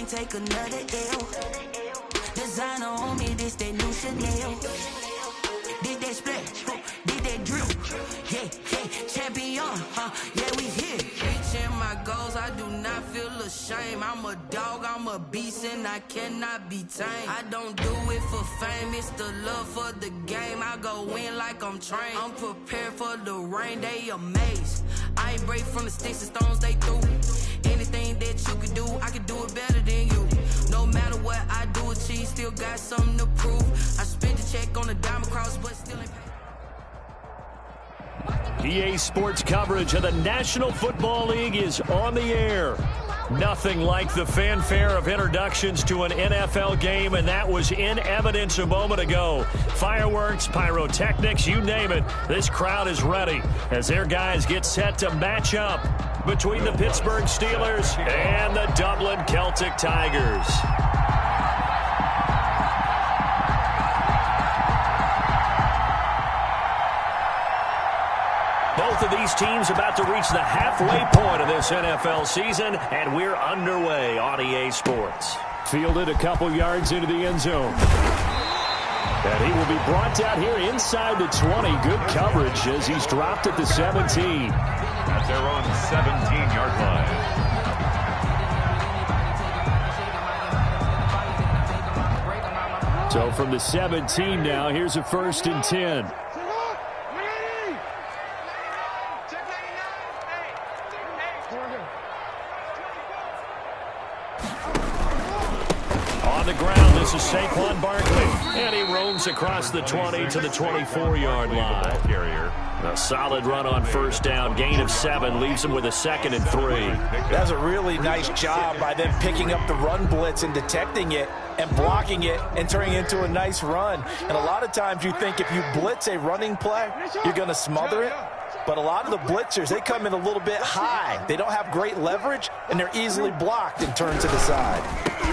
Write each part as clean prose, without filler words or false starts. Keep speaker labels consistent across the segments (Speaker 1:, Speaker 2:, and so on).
Speaker 1: can't take another L. Designer on me, this that new Chanel. Did that splash, did that drill. Yeah, champion, yeah, we here. Reaching my goals, I do not feel ashamed. I'm a dog, I'm a beast, and I cannot be tamed. I don't do it for fame, it's the love for the game. I go in like I'm trained. I'm prepared for the rain, they amazed. I ain't break from the sticks and stones they threw. Anything that you can do, I can do it better than you. No matter what I do, achieve, still got something to prove. I spent the check on the diamond cross, but still ain't paid.
Speaker 2: EA Sports coverage of the National Football League is on the air. Nothing like the fanfare of introductions to an NFL game, and that was in evidence a moment ago. Fireworks, pyrotechnics, you name it. This crowd is ready as their guys get set to match up between the Pittsburgh Steelers and the Dublin Celtic Tigers. Both of these teams about to reach the halfway point of this NFL season, and we're underway on EA Sports. Fielded a couple yards into the end zone. And he will be brought down here inside the 20. Good coverage as he's dropped at the 17.
Speaker 3: At their own 17-yard line.
Speaker 2: So from the 17 now, here's a 1st and 10. On the ground, this is Saquon Barkley. And he roams across the 20 to the 24-yard line. A solid run on 1st down. Gain of 7 leaves him with a 2nd and 3.
Speaker 4: That's a really nice job by them picking up the run blitz and detecting it and blocking it and turning it into a nice run. And a lot of times you think if you blitz a running play, you're going to smother it. But a lot of the blitzers, they come in a little bit high. They don't have great leverage, and they're easily blocked and turned to the side.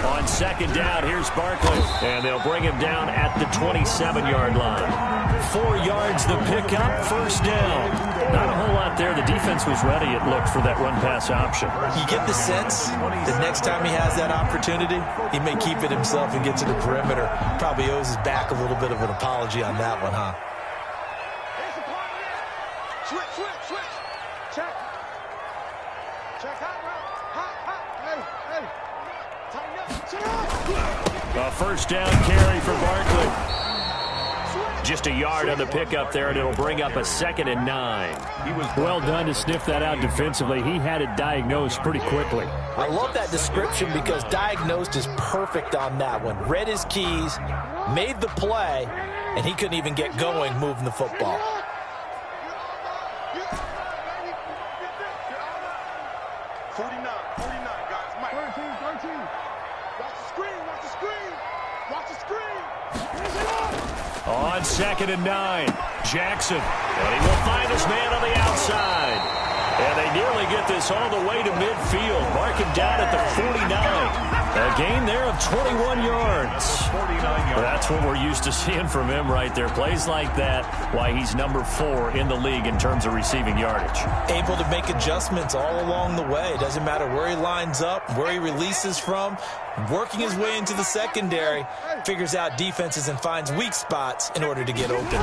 Speaker 2: On 2nd down, here's Barkley. And they'll bring him down at the 27-yard line. 4 yards the pickup, 1st down. Not a whole lot there. The defense was ready, it looked, for that run-pass option.
Speaker 4: You get the sense that next time he has that opportunity, he may keep it himself and get to the perimeter. Probably owes his back a little bit of an apology on that one, huh?
Speaker 2: A 1st down carry for Barkley. Just a yard on the pickup there, and it'll bring up a 2nd and 9. Well done to sniff that out defensively. He had it diagnosed pretty quickly.
Speaker 4: I love that description because diagnosed is perfect on that one. Read his keys, made the play, and he couldn't even get going moving the football.
Speaker 2: On 2nd and 9, Jackson. And he will find his man on the outside. And they nearly get this all the way to midfield. Mark him down at the 49. A gain there of 21 yards. That's what we're used to seeing from him right there. Plays like that, why he's number 4 in the league in terms of receiving yardage. Able to make adjustments all along the way. Doesn't matter where he lines up, where he releases from. Working his way into the secondary. Figures out defenses and finds weak spots in order to get open.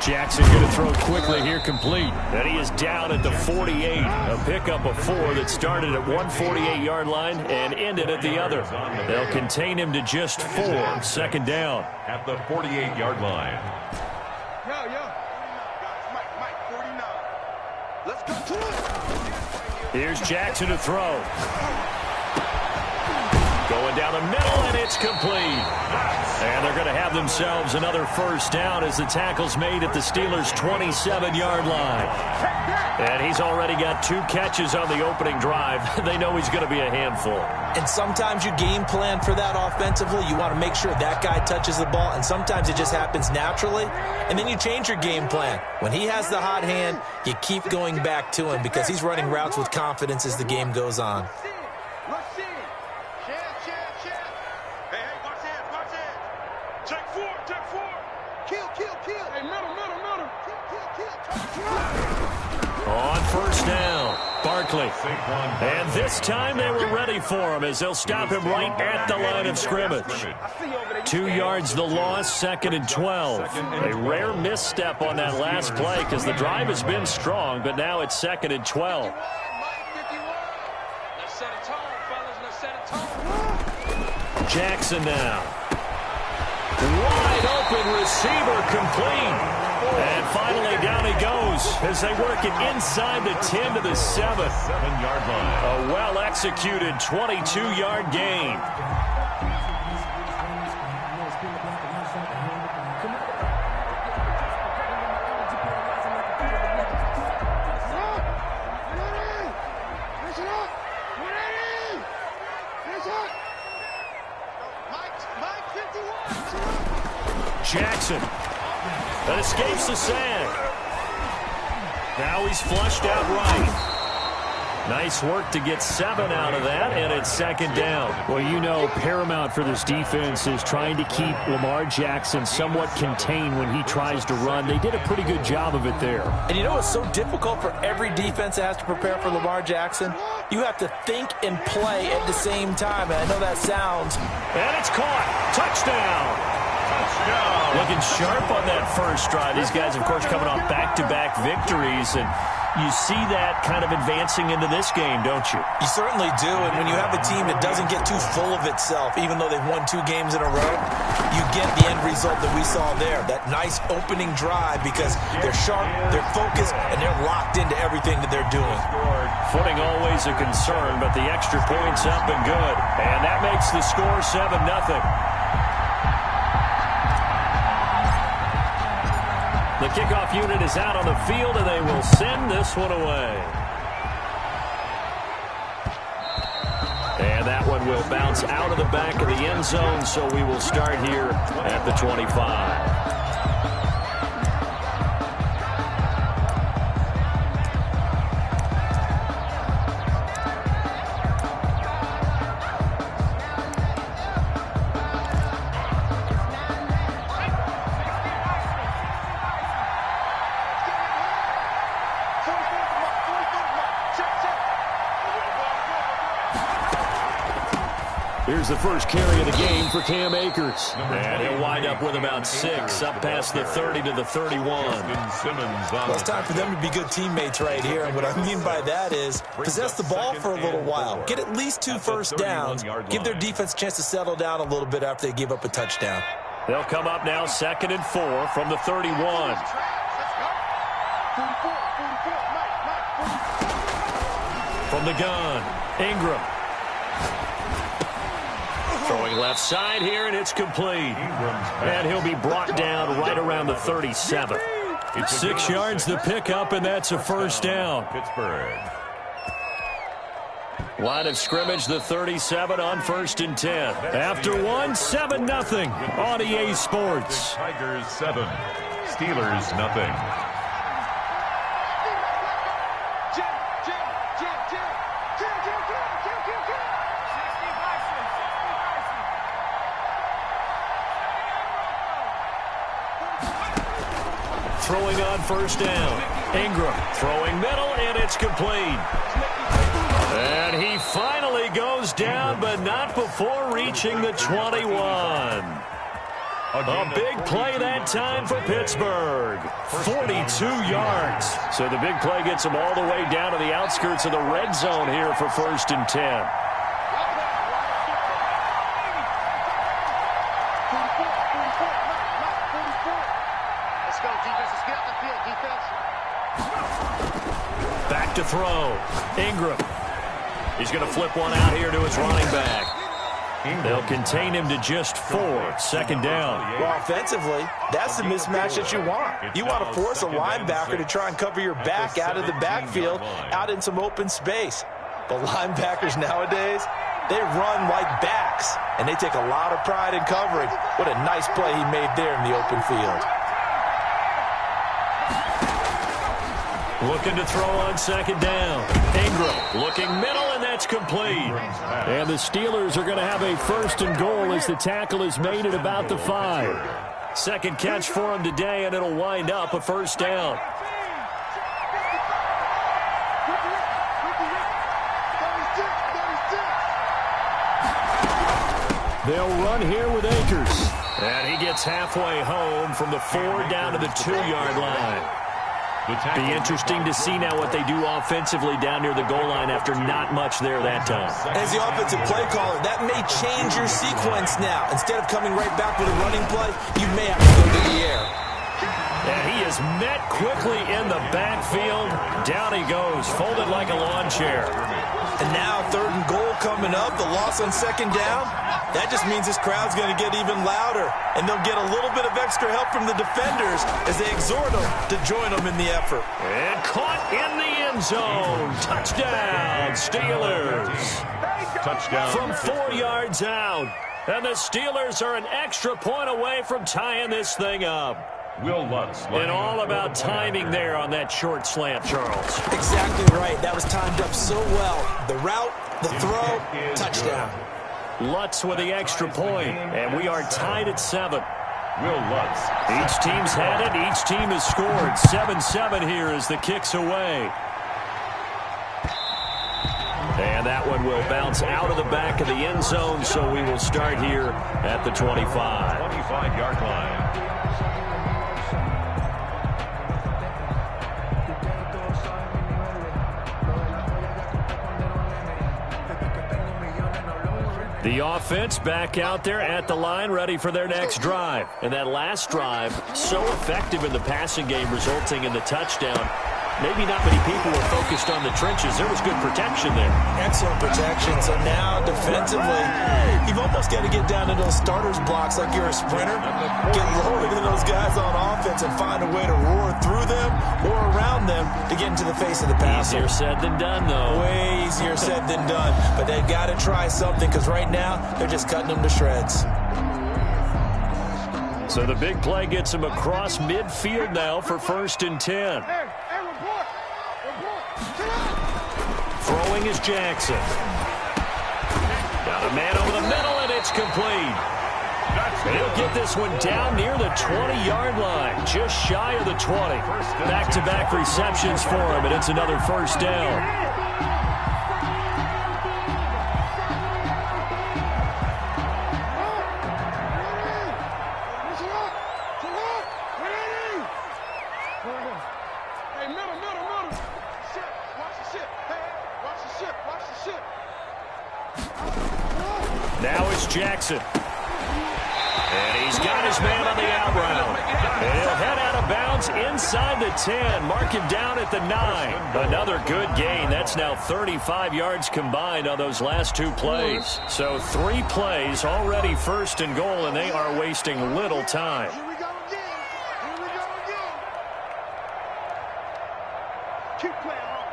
Speaker 2: Jackson going to throw quickly here, complete. And he is down at the 48. A pickup of 4 that started at one 48-yard line and ended at the other. They'll contain him to just 4. 2nd down.
Speaker 3: At the 48-yard line.
Speaker 2: Here's Jackson to throw. Going down the middle, and it's complete. And they're going to have themselves another 1st down as the tackle's made at the Steelers' 27-yard line. And he's already got 2 catches on the opening drive. They know he's going to be a handful. And sometimes you game plan for that offensively. You want to make sure that guy touches the ball, and sometimes it just happens naturally. And then you change your game plan. When he has the hot hand, you keep going back to him because he's running routes with confidence as the game goes on. On first down, Barkley. And this time they were ready for him as they'll stop him right at the line of scrimmage. 2 yards the loss, 2nd and 12. A rare misstep on that last play because the drive has been strong, but now it's 2nd and 12. Jackson now. Wide open receiver complete. And finally down he goes as they work it inside the 10 to the 7.
Speaker 3: 7-yard line.
Speaker 2: A well-executed 22-yard gain. Jackson that escapes the sand. Now he's flushed out right. Nice work to get 7 out of that, and it's 2nd down.
Speaker 5: Well, you know, paramount for this defense is trying to keep Lamar Jackson somewhat contained when he tries to run. They did a pretty good job of it there.
Speaker 4: And you know what's so difficult for every defense that has to prepare for Lamar Jackson? You have to think and play at the same time, and I know that sounds...
Speaker 2: And it's caught. Touchdown. Looking sharp on that first drive. These guys, of course, coming off back-to-back victories, and you see that kind of advancing into this game, don't you?
Speaker 4: You certainly do, and when you have a team that doesn't get too full of itself, even though they've won 2 games in a row, you get the end result that we saw there, that nice opening drive because they're sharp, they're focused, and they're locked into everything that they're doing.
Speaker 2: Footing always a concern, but the extra point's up and good, and that makes the score 7-0. The kickoff unit is out on the field, and they will send this one away. And that one will bounce out of the back of the end zone, so we will start here at the 25. Here's the first carry of the game for Cam Akers. And he'll wind up with about 6, up past the 30 to the 31.
Speaker 4: Well, it's time for them to be good teammates right here. And what I mean by that is possess the ball for a little while. Get at least 2 first downs. Give their defense a chance to settle down a little bit after they give up a touchdown.
Speaker 2: They'll come up now 2nd and 4 from the 31. From the gun, Ingram. Throwing left side here, and it's complete. And he'll be brought down right around the 37. It's 6 yards to pick up, and that's a first down.
Speaker 3: Pittsburgh.
Speaker 2: Line of scrimmage, the 37 on 1st and 10. After 1, 7-0 on EA Sports.
Speaker 3: Tigers 7, Steelers nothing.
Speaker 2: Throwing on first down. Ingram throwing middle, and it's complete. And he finally goes down, but not before reaching the 21. A big play that time for Pittsburgh. 42 yards. So the big play gets them all the way down to the outskirts of the red zone here for 1st and 10. Back to throw. Ingram. He's going to flip one out here to his running back. They'll contain him to just 4. 2nd down.
Speaker 4: Well, offensively, that's the mismatch that you want. You want to force a linebacker to try and cover your back out of the backfield, out in some open space. But linebackers nowadays, they run like backs, and they take a lot of pride in covering. What a nice play he made there in the open field.
Speaker 2: Looking to throw on 2nd down. Ingram looking middle, and that's complete. And the Steelers are going to have a 1st and goal as the tackle is made at about the 5. Second catch for him today, and it'll wind up a first down. They'll run here with Akers. And he gets halfway home from the 4 down to the 2-yard line. Be interesting to see now what they do offensively down near the goal line after not much there that time.
Speaker 4: As the offensive play caller, that may change your sequence now. Instead of coming right back with a running play, you may have to go to the air.
Speaker 2: And he is met quickly in the backfield. Down he goes, folded like a lawn chair.
Speaker 4: And now 3rd and goal coming up, the loss on 2nd down. That just means this crowd's going to get even louder. And they'll get a little bit of extra help from the defenders as they exhort them to join them in the effort.
Speaker 2: And caught in the end zone. Touchdown, Steelers.
Speaker 3: Touchdown.
Speaker 2: From 4 yards out. And the Steelers are an extra point away from tying this thing up.
Speaker 3: Will Lutz.
Speaker 2: And all about timing there on that short slant, Charles.
Speaker 4: Exactly right. That was timed up so well. The route, the throw, touchdown.
Speaker 2: Lutz with the extra point, and we are tied at 7.
Speaker 3: Will Lutz.
Speaker 2: Each team's had it. Each team has scored. 7-7 here as the kick's away. And that one will bounce out of the back of the end zone, so we will start here at the 25.
Speaker 3: 25-yard line.
Speaker 2: The offense back out there at the line, ready for their next drive. And that last drive, so effective in the passing game, resulting in the touchdown. Maybe not many people were focused on the trenches. There was good protection there.
Speaker 4: Excellent protection. So now, defensively, you've almost got to get down to those starters blocks like you're a sprinter. Get lower than those guys on offense and find a way to roar through them or around them to get into the face of the passer.
Speaker 2: Easier said than done, though.
Speaker 4: Way easier said than done. But they've got to try something because right now, they're just cutting them to shreds.
Speaker 2: So the big play gets him across midfield now for 1st and 10. Throwing is Jackson. Got a man over the middle, and it's complete. He'll get this one down near the 20-yard line, just shy of the 20. Back-to-back receptions for him, and it's another first down. Now it's Jackson. And he's got his man on the out route. And he'll head out of bounds inside the 10. Mark him down at the 9. Another good gain. That's now 35 yards combined on those last 2 plays. So 3 plays, already 1st and goal, and they are wasting little time.
Speaker 6: Here we go again. Here we go again. Keep playing hard.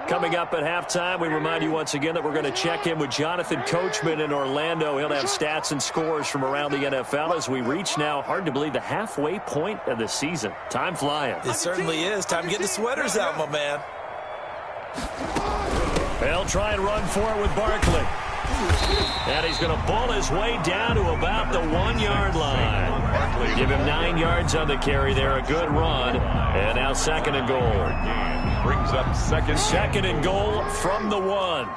Speaker 2: Coming up at halftime, we remind you once again that we're going to check in with Jonathan Coachman in Orlando. He'll have stats and scores from around the NFL as we reach now, hard to believe, the halfway point of the season. Time flying.
Speaker 4: It certainly is. Time to get the sweaters out, my man.
Speaker 2: They'll try and run for it with Barkley. And he's going to pull his way down to about the 1-yard line. Give him 9 yards on the carry there. A good run. And now 2nd and goal.
Speaker 3: Brings up second
Speaker 2: and goal from the 1.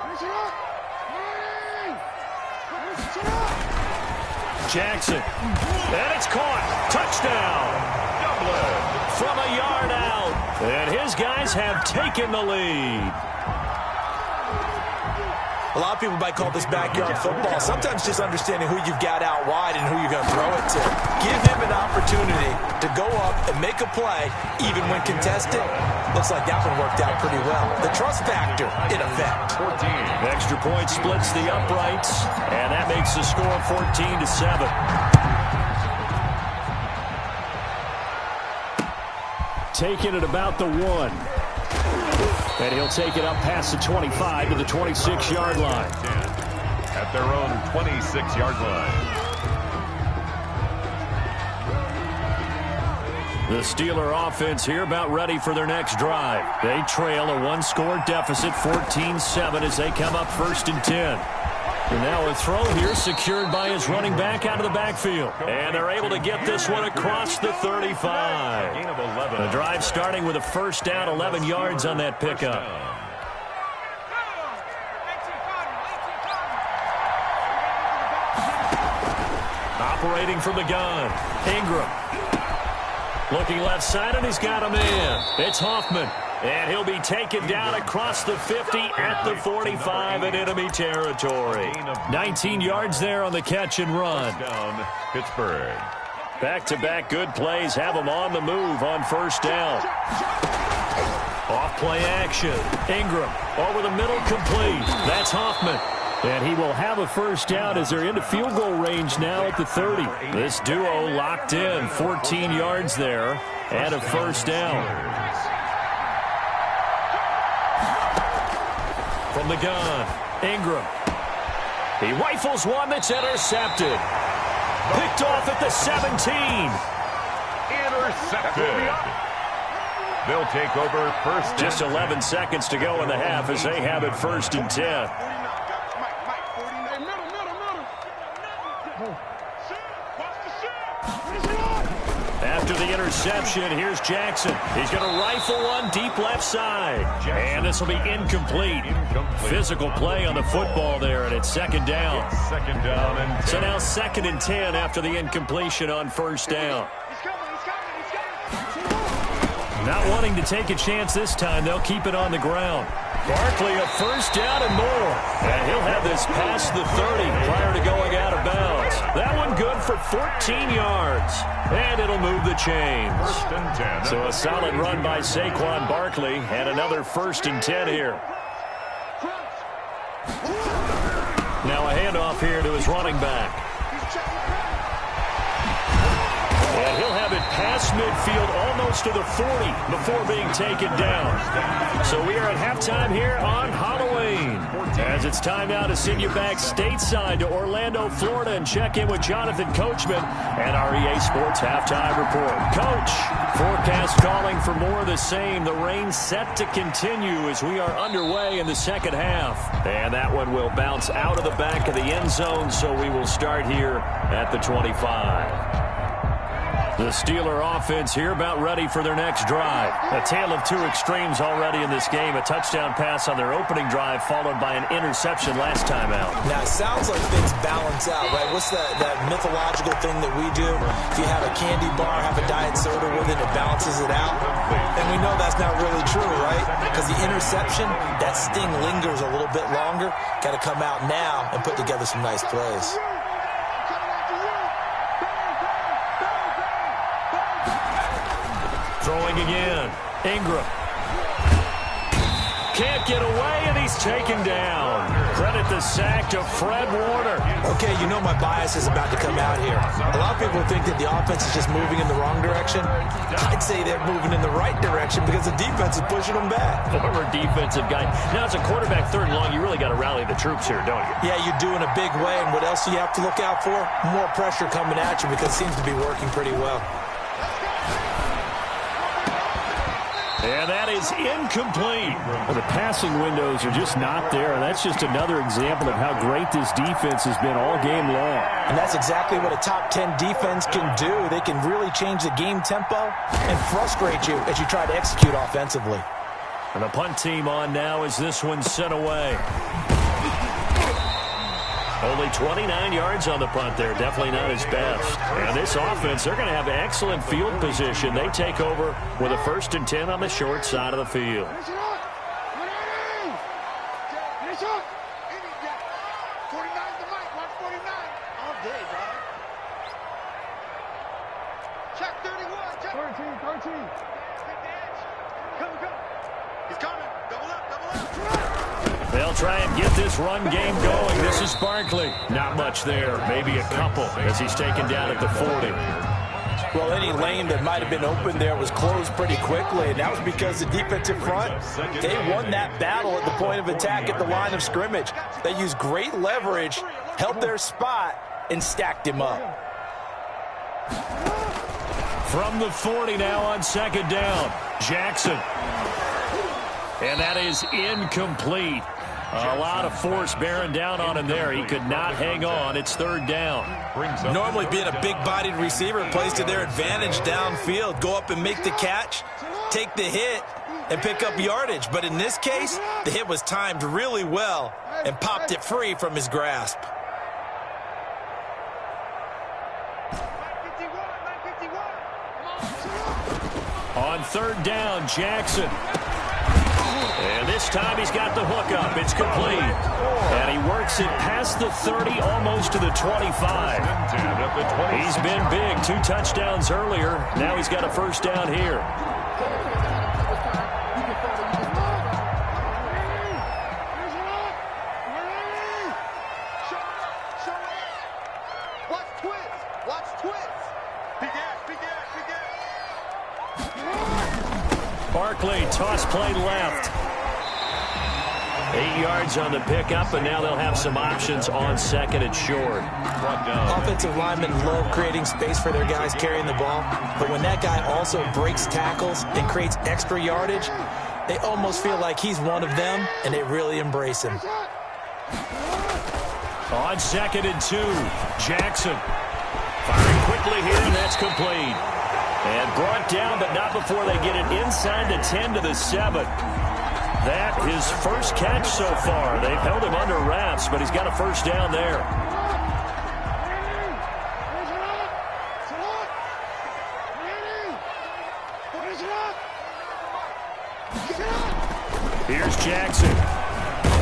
Speaker 2: Jackson. And it's caught. Touchdown. From a yard out. And his guys have taken the lead.
Speaker 4: A lot of people might call this backyard football. Sometimes just understanding who you've got out wide and who you're going to throw it to. Give him an opportunity to go up and make a play, even when contested. Looks like that one worked out pretty well. The trust factor in effect.
Speaker 3: 14.
Speaker 2: Extra point splits the uprights, and that makes the score 14-7. Taking it about the 1. And he'll take it up past the 25 to the 26-yard line.
Speaker 3: At their own 26-yard line.
Speaker 2: The Steeler offense here about ready for their next drive. They trail a 1-score deficit, 14-7, as they come up 1st and 10.
Speaker 5: And now a throw here secured by his running back out of the backfield. And they're able to get this one across the 35.
Speaker 3: Gain of 11.
Speaker 5: The drive starting with a first down, 11 yards on that pickup. Operating from the gun, Ingram. Looking left side, and he's got a man. It's Hoffman. And he'll be taken down across the 50 at the 45 in enemy territory. 19 yards there on the catch and run.
Speaker 3: Down, Pittsburgh.
Speaker 5: Back-to-back good plays have them on the move on first down. Off-play action. Ingram over the middle, complete. That's Hoffman. And he will have a first down as they're into field goal range now at the 30. This duo locked in, 14 yards there and a first down. From the gun, Ingram. He rifles one that's intercepted. Picked off at the 17.
Speaker 3: Intercepted. They'll take over first.
Speaker 5: Just 11 seconds to go in the half as they have it first and 10. After the interception, here's Jackson. He's going to rifle one deep left side. And this will be incomplete. Physical play on the football there, and it's second down.
Speaker 3: Second down and 10.
Speaker 5: So now second and 10 after the incompletion on first down. Not wanting to take a chance this time, they'll keep it on the ground. Barkley a first down and more. And he'll have this past the 30 prior to going out of bounds. That one good for 14 yards. And it'll move the chains.
Speaker 3: First and 10.
Speaker 5: So a solid run by Saquon Barkley and another first and 10 here. Now a handoff here to his running back. And he'll have it past midfield almost to the 40 before being taken down. So we are at halftime here on Halloween. As it's time now to send you back stateside to Orlando, Florida, and check in with Jonathan Coachman and our EA Sports Halftime Report. Coach, forecast calling for more of the same. The rain set to continue as we are underway in the second half. And that one will bounce out of the back of the end zone, so we will start here at the 25. The Steeler offense here about ready for their next drive. A tale of two extremes already in this game. A touchdown pass on their opening drive followed by an interception last time out.
Speaker 4: Now, it sounds like things balance out, right? What's that mythological thing that we do? If you have a candy bar, have a diet soda with it, it balances it out. And we know that's not really true, right? Because the interception, that sting lingers a little bit longer. Got to come out now and put together some nice plays.
Speaker 5: Throwing again. Ingram. Can't get away, and he's taken down. Credit the sack to Fred Warner.
Speaker 4: Okay, you know my bias is about to come out here. A lot of people think that the offense is just moving in the wrong direction. I'd say they're moving in the right direction because the defense is pushing them back.
Speaker 5: Former defensive guy. Now, as a quarterback third and long, you really got to rally the troops here, don't you?
Speaker 4: Yeah, you do in a big way, and what else do you have to look out for? More pressure coming at you because it seems to be working pretty well.
Speaker 5: And that is incomplete. Well, the passing windows are just not there, and that's just another example of how great this defense has been all game long.
Speaker 4: And that's exactly what a top 10 defense can do. They can really change the game tempo and frustrate you as you try to execute offensively.
Speaker 5: And the punt team on now as this one's sent away. Only 29 yards on the punt there. Definitely not his best. And this offense, they're going to have excellent field position. They take over with a first and 10 on the short side of the field. They'll try and get this run game going. This is Barkley. Not much there. Maybe a couple as he's taken down at the 40.
Speaker 4: Well, any lane that might have been open there was closed pretty quickly, and that was because the defensive front, they won that battle at the point of attack at the line of scrimmage. They used great leverage, held their spot, and stacked him up.
Speaker 5: From the 40 now on second down, Jackson. And that is incomplete.
Speaker 2: A lot of force bearing down on him there. He could not hang on. It's third down.
Speaker 4: Normally being a big-bodied receiver plays to their advantage downfield. Go up and make the catch, take the hit, and pick up yardage. But in this case, the hit was timed really well and popped it free from his grasp.
Speaker 2: On third down, Jackson. And this time he's got the hook up. It's complete. And he works it past the 30, almost to the 25. He's been big. 2 touchdowns earlier. Now he's got a first down here. Barkley, toss play left. 8 yards on the pickup, and now they'll have some options on second and short.
Speaker 4: Offensive linemen love creating space for their guys carrying the ball, but when that guy also breaks tackles and creates extra yardage, they almost feel like he's one of them, and they really embrace him.
Speaker 2: On second and 2, Jackson. Firing quickly here, and that's complete. And brought down, but not before they get it inside the 10 to the 7. That his first catch so far. They've held him under wraps, but he's got a first down there. Here's Jackson.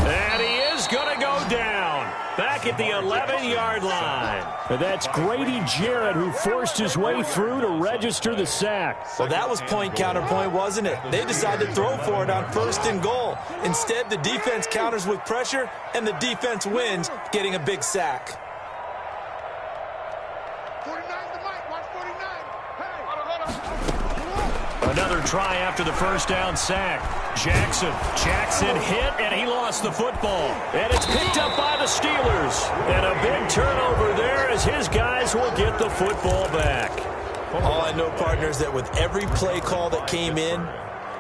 Speaker 2: And he is going to go down. Back at the 11-yard line. And that's Grady Jarrett who forced his way through to register the sack.
Speaker 4: Well, that was point counterpoint, wasn't it? They decided to throw for it on first and goal. Instead, the defense counters with pressure, and the defense wins, getting a big sack.
Speaker 6: 49 the mic. Watch 49. Hey. Hold on.
Speaker 2: Another try after the first down sack. Jackson hit, and he lost the football. And it's picked up by the Steelers. And a big turnover there as his guys will get the football back.
Speaker 4: All I know, partners, that with every play call that came in,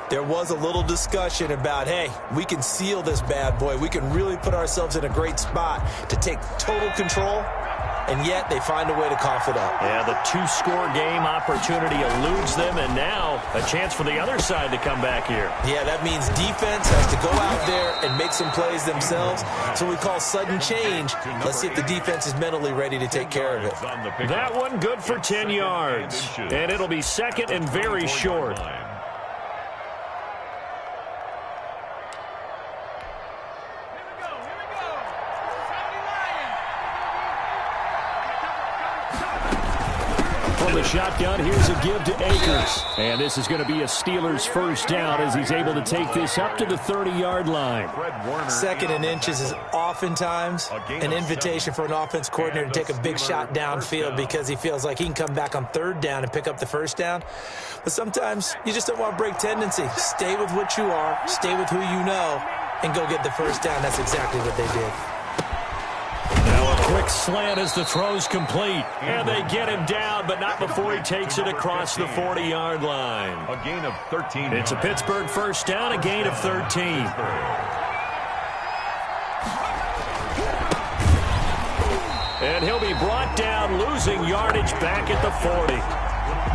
Speaker 4: there was a little discussion about, hey, we can seal this bad boy. We can really put ourselves in a great spot to take total control. And yet they find a way to cough it up.
Speaker 2: Yeah, the 2-score game opportunity eludes them, and now a chance for the other side to come back here.
Speaker 4: Yeah, that means defense has to go out there and make some plays themselves. So we call sudden change. Let's see if the defense is mentally ready to take care of it.
Speaker 2: That one good for 10 yards. And it'll be second and very short. From the shotgun, here's a give to Akers. And this is going to be a Steelers first down as he's able to take this up to the 30-yard line.
Speaker 4: Second and inches is oftentimes an invitation for an offense coordinator to take a big shot downfield because he feels like he can come back on third down and pick up the first down. But sometimes you just don't want to break tendency. Stay with what you are, stay with who you know, and go get the first down. That's exactly what they did.
Speaker 2: Now a quick slant as the throw's complete. And they get him down, but not before he takes it across the 40-yard line.
Speaker 3: A gain of 13.
Speaker 2: It's a Pittsburgh first down, a gain of 13. And he'll be brought down, losing yardage back at the 40.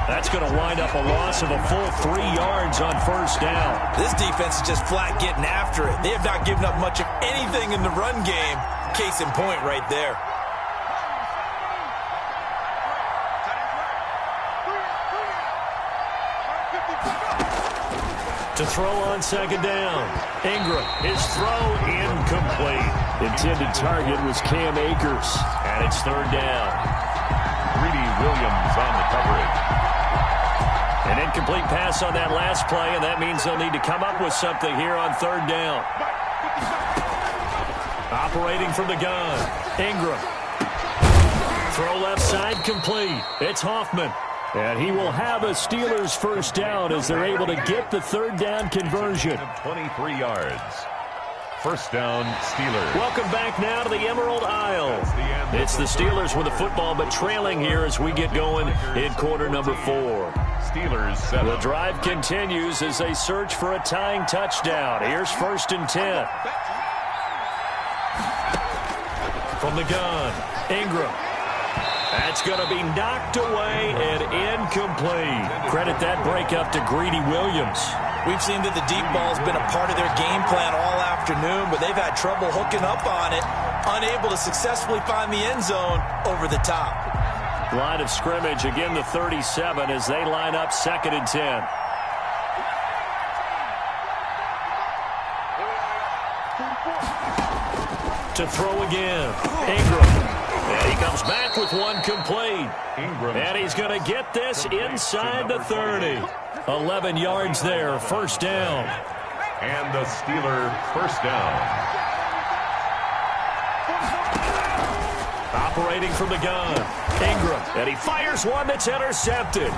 Speaker 2: That's going to wind up a loss of a full 3 yards on first down.
Speaker 4: This defense is just flat getting after it. They have not given up much of anything in the run game. Case in point right there.
Speaker 2: To throw on second down. Ingram, his throw incomplete. Intended target was Cam Akers. And it's third down.
Speaker 3: Greedy Williams on the coverage.
Speaker 2: An incomplete pass on that last play, and that means they'll need to come up with something here on third down. Operating from the gun. Ingram. Throw left side complete. It's Hoffman. And he will have a Steelers first down as they're able to get the third down conversion.
Speaker 3: 23 yards. First down, Steelers.
Speaker 2: Welcome back now to the Emerald Isle. It's the Steelers with the football, but trailing here as we get going in quarter number 4.
Speaker 3: Steelers set
Speaker 2: The
Speaker 3: up.
Speaker 2: drive continues as they search for a tying touchdown. Here's first and 10. From the gun, Ingram. That's going to be knocked away and incomplete. Credit that breakup to Greedy Williams.
Speaker 4: We've seen that the deep ball has been a part of their game plan all afternoon, but they've had trouble hooking up on it, unable to successfully find the end zone over the top.
Speaker 2: Line of scrimmage, again the 37 as they line up 2nd and 10. To throw again, Ingram. And he comes back with one complete. And he's going to get this inside the 30. 11 yards there, first down.
Speaker 3: And the Steeler first down.
Speaker 2: Operating from the gun, Ingram. And he fires one that's intercepted.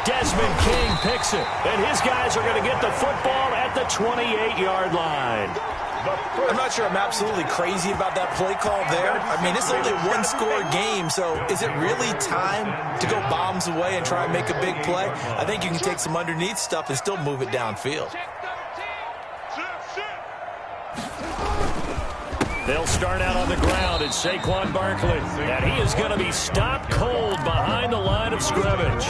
Speaker 2: Desmond King picks it. And his guys are going to get the football at the 28-yard line.
Speaker 4: I'm not sure I'm absolutely crazy about that play call there. I mean, it's only a one-score game, so is it really time to go bombs away and try and make a big play? I think you can take some underneath stuff and still move it downfield.
Speaker 2: They'll start out on the ground. It's Saquon Barkley. And he is going to be stopped cold behind the line of scrimmage.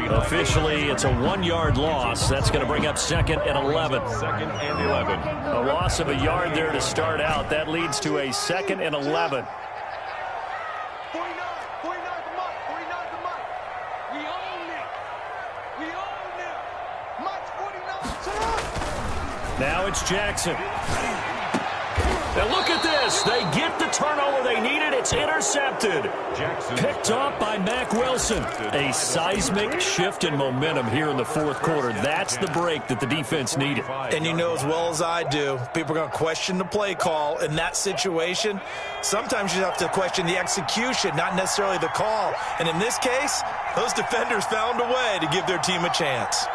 Speaker 2: Officially, it's a 1-yard loss. That's going to bring up 2nd and 11.
Speaker 3: 2nd and 11.
Speaker 2: A loss of a yard there to start out. That leads to a 2nd and 11.
Speaker 6: 49 to Mike. 49 to Mike. We own it. We own it. Mike's 49.
Speaker 2: Now it's Jackson. Now look at this. They get the turnover they needed. It's intercepted. Picked off by Mack Wilson. A seismic shift in momentum here in the 4th quarter. That's the break that the defense needed.
Speaker 4: And you know as well as I do, people are going to question the play call in that situation. Sometimes you have to question the execution, not necessarily the call. And in this case, those defenders found a way to give their team a chance.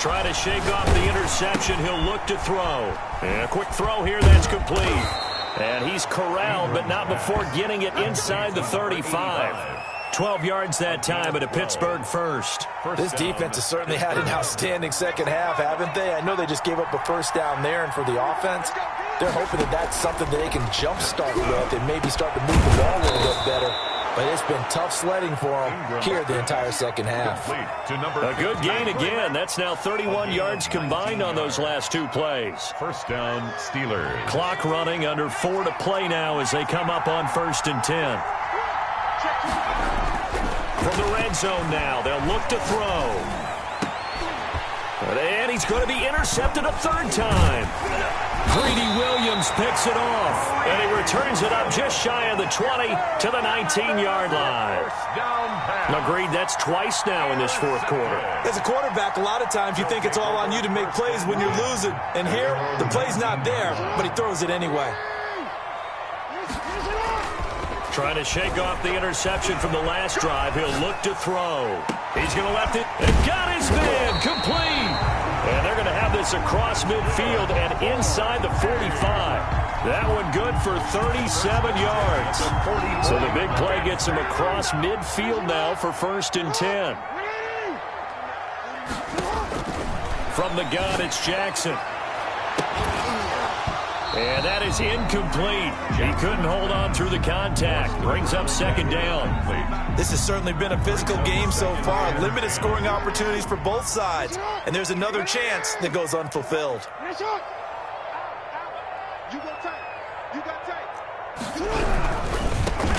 Speaker 2: Try to shake off the interception. He'll look to throw. And a quick throw here, that's complete. And he's corralled, but not before getting it inside the 35. 12 yards that time at a Pittsburgh first.
Speaker 4: This defense has certainly had an outstanding second half, haven't they? I know they just gave up a first down there, and for the offense, they're hoping that that's something that they can jumpstart with and maybe start to move the ball a little bit better. But it's been tough sledding for them here the entire second half.
Speaker 2: A good gain again. That's now 31 yards combined on those last 2 plays.
Speaker 3: First down, Steelers.
Speaker 2: Clock running, under 4 to play now as they come up on 1st and 10. From the red zone now, they'll look to throw. And he's going to be intercepted a 3rd time. Greedy Williams picks it off, and he returns it up just shy of the 20 to the 19-yard line. Agreed, that's twice now in this 4th quarter.
Speaker 4: As a quarterback, a lot of times you think it's all on you to make plays when you're losing. And here, the play's not there, but he throws it anyway.
Speaker 2: Trying to shake off the interception from the last drive. He'll look to throw. He's going to left it. And got his man complete. And they're going to have this across midfield and inside the 45. That one good for 37 yards. So the big play gets him across midfield now for 1st and 10. From the gun, it's Jackson. And that is incomplete. He couldn't hold on through the contact. Brings up 2nd down.
Speaker 4: This has certainly been a physical game so far. Limited scoring opportunities for both sides. And there's another chance that goes unfulfilled.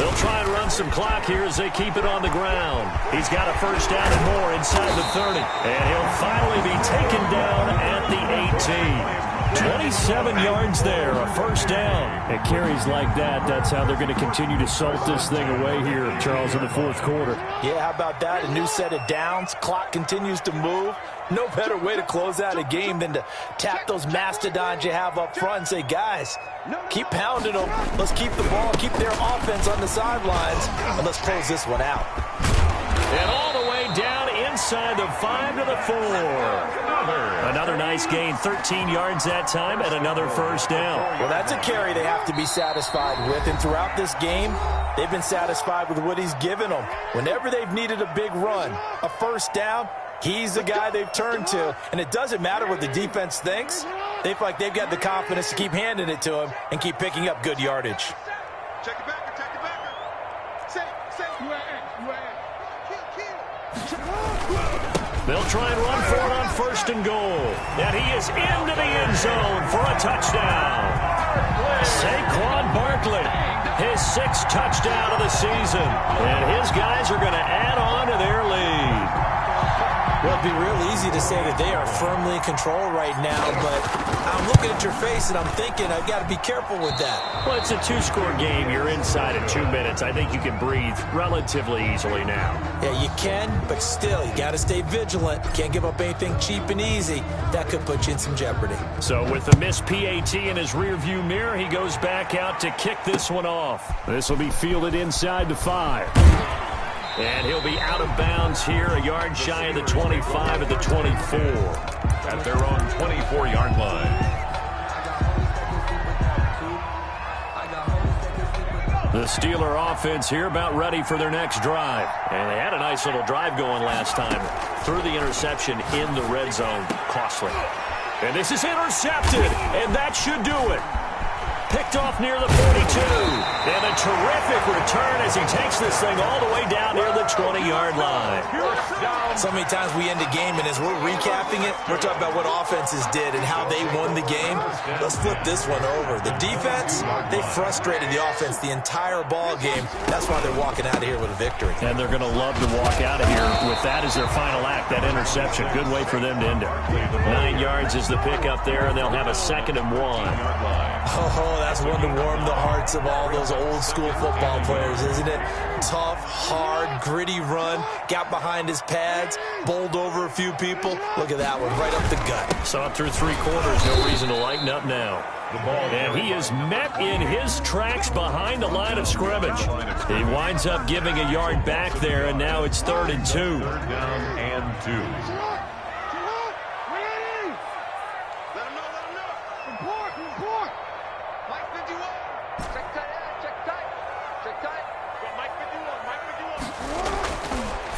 Speaker 2: They'll try and run some clock here as they keep it on the ground. He's got a first down and more inside the 30. And he'll finally be taken down at the 18. 27 yards there, a first down. At carries like that, that's how they're going to continue to salt this thing away here, Charles, in the 4th quarter.
Speaker 4: Yeah, how about that? A new set of downs. Clock continues to move. No better way to close out a game than to tap those mastodons you have up front and say, guys, keep pounding them. Let's keep the ball, keep their offense on the sidelines, and let's close this one out.
Speaker 2: And all the way down inside the 5 to the 4. Another nice gain, 13 yards that time, and another first down.
Speaker 4: Well, that's a carry they have to be satisfied with, and throughout this game, they've been satisfied with what he's given them. Whenever they've needed a big run, a first down, he's the guy they've turned to, and it doesn't matter what the defense thinks. They feel like they've got the confidence to keep handing it to him and keep picking up good yardage.
Speaker 6: Check it back, check it back. Say,
Speaker 2: They'll try and run for it on 1st and goal. And he is into the end zone for a touchdown. Saquon Barkley, his 6th touchdown of the season. And his guys are going to add on to their lead.
Speaker 4: Well, it'd be real easy to say that they are firmly in control right now, but I'm looking at your face and I'm thinking I've got to be careful with that.
Speaker 2: Well, it's a 2-score game. You're inside in 2 minutes. I think you can breathe relatively easily now.
Speaker 4: Yeah, you can, but still, you got to stay vigilant. Can't give up anything cheap and easy. That could put you in some jeopardy.
Speaker 2: So with the missed PAT in his rearview mirror, he goes back out to kick this one off. This will be fielded inside the 5. And he'll be out of bounds here, a yard shy of the 25 at the 24.
Speaker 3: At their own 24-yard line.
Speaker 2: The Steeler offense here about ready for their next drive. And they had a nice little drive going last time. Threw the interception in the red zone. Costly. And this is intercepted. And that should do it. Picked off near the 42. And a terrific return as he takes this thing all the way down near the 20-yard line.
Speaker 4: So many times we end a game, and as we're recapping it, we're talking about what offenses did and how they won the game. Let's flip this one over. The defense, they frustrated the offense the entire ball game. That's why they're walking out of here with a victory.
Speaker 2: And they're going to love to walk out of here with that as their final act, that interception. Good way for them to end it. 9 yards is the pickup there, and they'll have a 2nd and 1.
Speaker 4: Oh, that's one to warm the hearts of all those old-school football players, isn't it? Tough, hard, gritty run, got behind his pads, bowled over a few people. Look at that one, right up the gut.
Speaker 2: Saw it through 3 quarters, no reason to lighten up now. And he is met in his tracks behind the line of scrimmage. He winds up giving a yard back there, and now it's 3rd and 2.
Speaker 3: 3rd down and 2.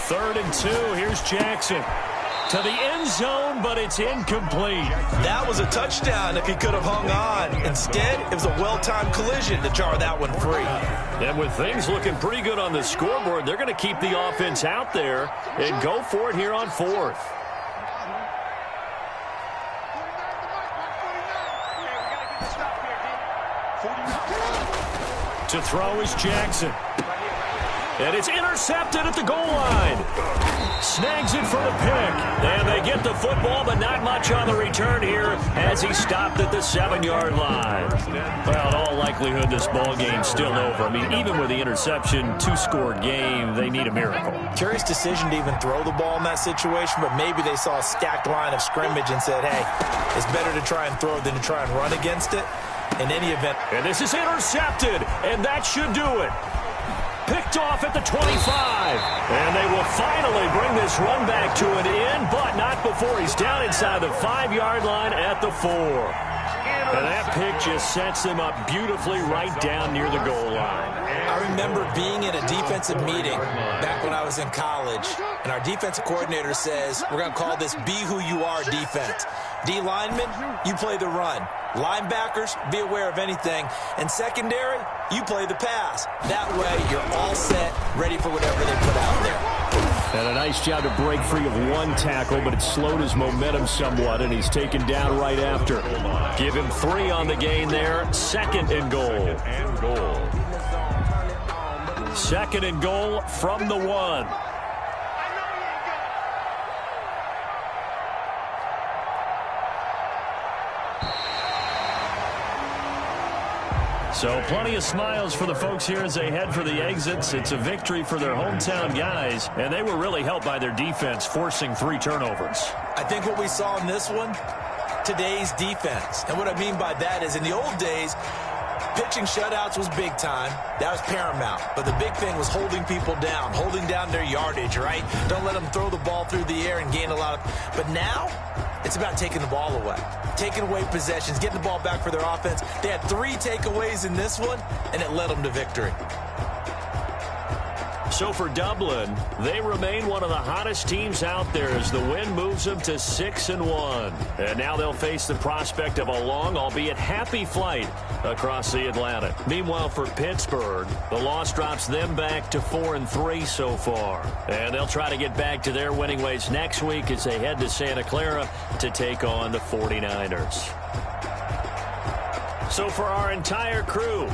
Speaker 2: Third and 2. Here's Jackson. To the end zone, but it's incomplete.
Speaker 4: That was a touchdown if he could have hung on. Instead, it was a well-timed collision to jar that one free.
Speaker 2: And with things looking pretty good on the scoreboard, they're going to keep the offense out there and go for it here on 4th. To throw is Jackson. And it's intercepted at the goal line. Snags it for the pick. And they get the football, but not much on the return here as he stopped at the 7-yard line. Well, in all likelihood, this ball game's still over. I mean, even with the interception, 2-score game, they need a miracle.
Speaker 4: Curious decision to even throw the ball in that situation, but maybe they saw a stacked line of scrimmage and said, hey, it's better to try and throw than to try and run against it. In any event.
Speaker 2: And this is intercepted, and that should do it. Picked off at the 25. And they will finally bring this run back to an end, but not before he's down inside the 5-yard line at the 4. And that pick just sets them up beautifully right down near the goal line.
Speaker 4: I remember being in a defensive meeting back when I was in college, and our defensive coordinator says, we're going to call this Be Who You Are defense. D linemen, you play the run. Linebackers, be aware of anything. And secondary, you play the pass. That way, you're all set, ready for whatever they put out there.
Speaker 2: And a nice job to break free of one tackle, but it slowed his momentum somewhat, and he's taken down right after. Give him 3 on the gain there. 2nd and goal. 2nd and goal from the 1. So plenty of smiles for the folks here as they head for the exits. It's a victory for their hometown guys, and they were really helped by their defense, forcing 3 turnovers.
Speaker 4: I think what we saw in this one, today's defense. And what I mean by that is in the old days, pitching shutouts was big time. That was paramount. But the big thing was holding people down, holding down their yardage, right? Don't let them throw the ball through the air and gain a lot of... But now, it's about taking the ball away. Taking away possessions, getting the ball back for their offense. They had 3 takeaways in this one, and it led them to victory.
Speaker 2: So for Dublin, they remain one of the hottest teams out there as the win moves them to 6-1. And now they'll face the prospect of a long, albeit happy flight across the Atlantic. Meanwhile, for Pittsburgh, the loss drops them back to 4-3 so far. And they'll try to get back to their winning ways next week as they head to Santa Clara to take on the 49ers. So for our entire crew,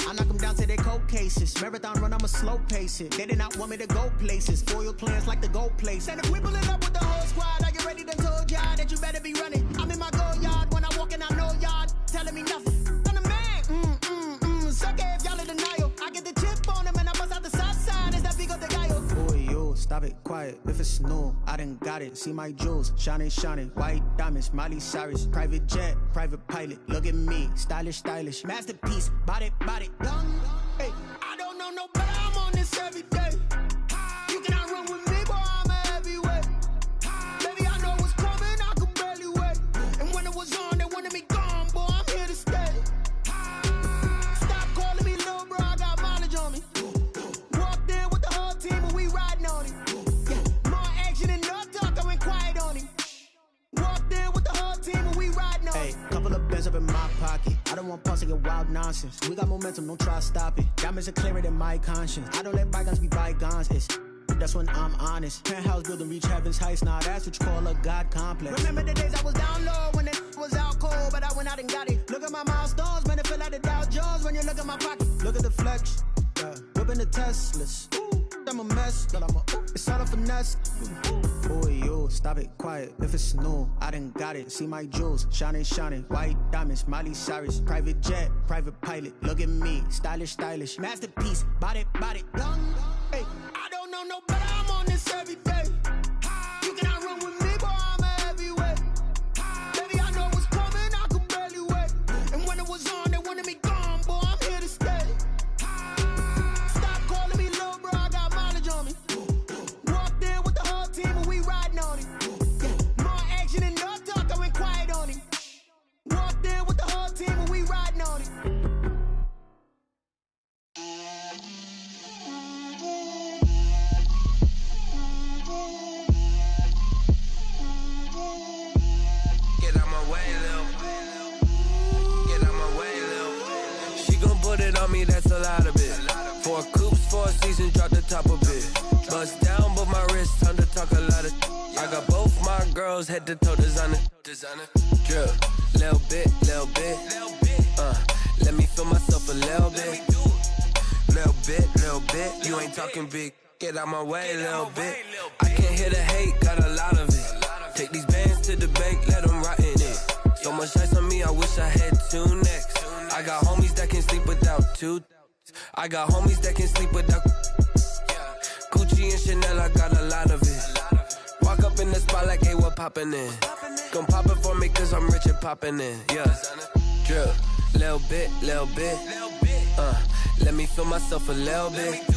Speaker 7: I knock them down to their cold cases. Marathon run, I'ma slow pace it. They did not want me to go places. Foil plans like the gold place. And if we pulling up with the whole squad, I get ready to told y'all that you better be running. I'm in my go yard when I walk in, I know y'all telling me nothing. I'm the man. Suck it if y'all in denial. I get the chip on them and I bust out the south side. Is that big of the guy? Boy, yo, stop it, quiet. If it's new, I done got it. See my jewels, shining, shining. White diamonds, Miley Cyrus. Private jet, private pilot. Look at me, stylish, stylish. Masterpiece, body, young. Hey, I don't know no better. I'm on this every day. You cannot run with me, boy. I'm a heavyweight. Baby, I know what's coming. I could barely wait. And when it was on, they wanted me gone, boy. I'm here to stay. Stop calling me little bro. I got mileage on me. Walked in with the whole team and we riding on it. Yeah, more action than no talk. I went quiet on it. Walked in with the whole team and we riding on it. Hey, couple of bands up in my pocket. I don't want pause to get wild nonsense. We got momentum, don't try to stop it. Diamonds are clearer than my conscience. I don't let bygones be bygones. That's when I'm honest. Penthouse building reach heaven's heights. Now that's what you call a God complex. Remember the days I was down low when it was out cold, but I went out and got it. Look at my milestones, man, it feel like the Dow Jones when you look at my pocket. Look at the flex, whipping the Teslas. I'm a mess, but it's all a finesse. Boy, yo, stop it, quiet. If it's new, I done got it. See my jewels, shining, shining. White diamonds, Miley Cyrus. Private jet, private pilot. Look at me, stylish, stylish. Masterpiece, body, young. Hey, I don't know no better. I'm on this every day. You cannot run with me, boy. I'm a heavyweight. Baby, I know what's coming. I could barely wait. And when it was on, they wanted me gone, boy. I'm here to stay. Stop calling me little bro. I got mileage on me. Walked in with the whole team and we riding on it. Yeah, more action than no talk. I went quiet on it. Walked in with the whole team and we riding on it.
Speaker 8: Put it on me, that's a lot of it. 4 coops, 4 seasons, drop the top of it. Bust down, but my wrist, time to talk a lot of. I got both my girls, head to toe designer. Drip, little bit. Let me feel myself a little bit. Little bit. You ain't talking big. Get out my way, little bit. I can't hear the hate, got a lot of it. Take these bands to the bank, let them rot in it. So much ice on me, I wish I had 2 necks. I got homies that can sleep without 2. I got homies that can sleep without Gucci and Chanel, I got a lot of it. Walk up in the spot like, hey, what poppin' in? Gon' pop it for me cause I'm rich and poppin' in. Yeah, drip, little bit. Let me feel myself a little bit.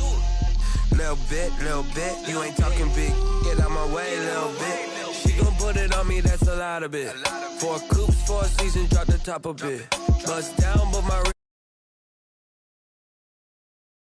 Speaker 8: Little bit. You ain't talking big. Get out my way, little bit. She gon' put it on me, that's a lot of it. 4 coops, 4 seasons, drop the top of it. Bust down, but my